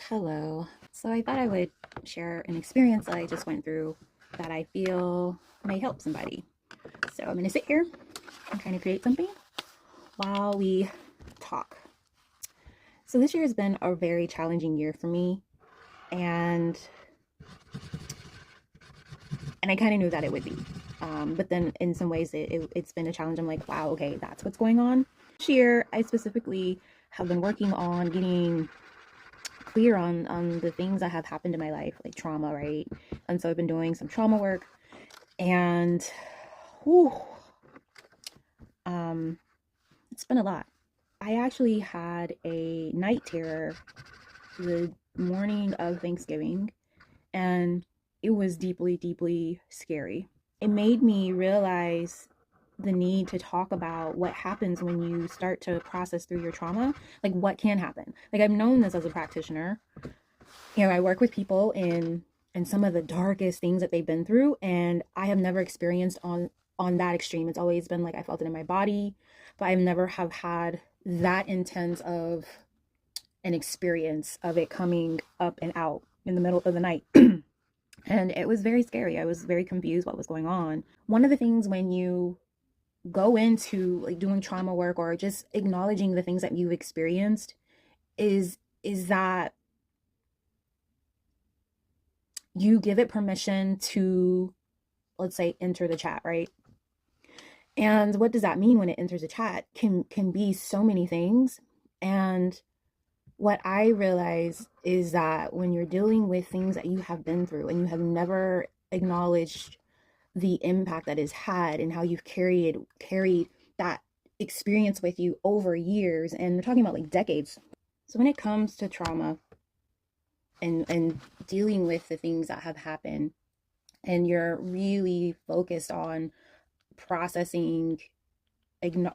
Hello. So I thought I would share an experience that I just went through that I feel may help somebody. So I'm going to sit here and kind of create something while we talk. So this year has been a very challenging year for me, and I kind of knew that it would be. But then in some ways it's been a challenge. I'm like, wow, okay, that's what's going on. This year I specifically have been working on getting clear on the things that have happened in my life, like trauma, right? And so I've been doing some trauma work, and whew, um, it's been a lot. I actually had a night terror the morning of Thanksgiving, and it was deeply, deeply scary. It made me realize the need to talk about what happens when you start to process through your trauma, like what can happen. Like I've known this as a practitioner. I work with people in some of the darkest things that they've been through, and I have never experienced on that extreme. It's always been like I felt it in my body, but I've never have had that intense of an experience of it coming up and out in the middle of the night. And it was very scary. I was very confused what was going on. One of the things when you go into like doing trauma work or just acknowledging the things that you've experienced is that you give it permission to, let's say, enter the chat, right? And what does that mean when it enters the chat can be so many things. And what I realize is that when you're dealing with things that you have been through and you have never acknowledged the impact that it's had and how you've carried that experience with you over years, and we're talking about like decades. So when it comes to trauma and dealing with the things that have happened, and you're really focused on processing,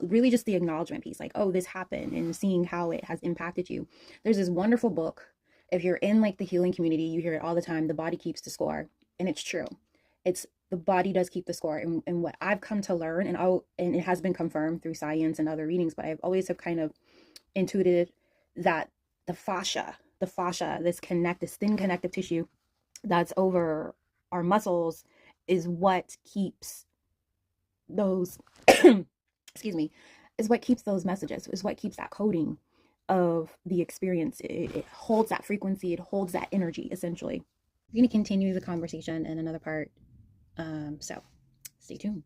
really just the acknowledgement piece, like, oh, this happened, and seeing how it has impacted you. There's this wonderful book. If you're in like the healing community, you hear it all the time: the body keeps the score. And it's true. It's the body does keep the score. And what I've come to learn, and it has been confirmed through science and other readings, but I've always have kind of intuited that the fascia, this thin connective tissue that's over our muscles, is what keeps those excuse me, is what keeps those messages, is what keeps that coding of the experience. It holds that frequency, it holds that energy, essentially. We're going to continue the conversation in another part. So stay tuned.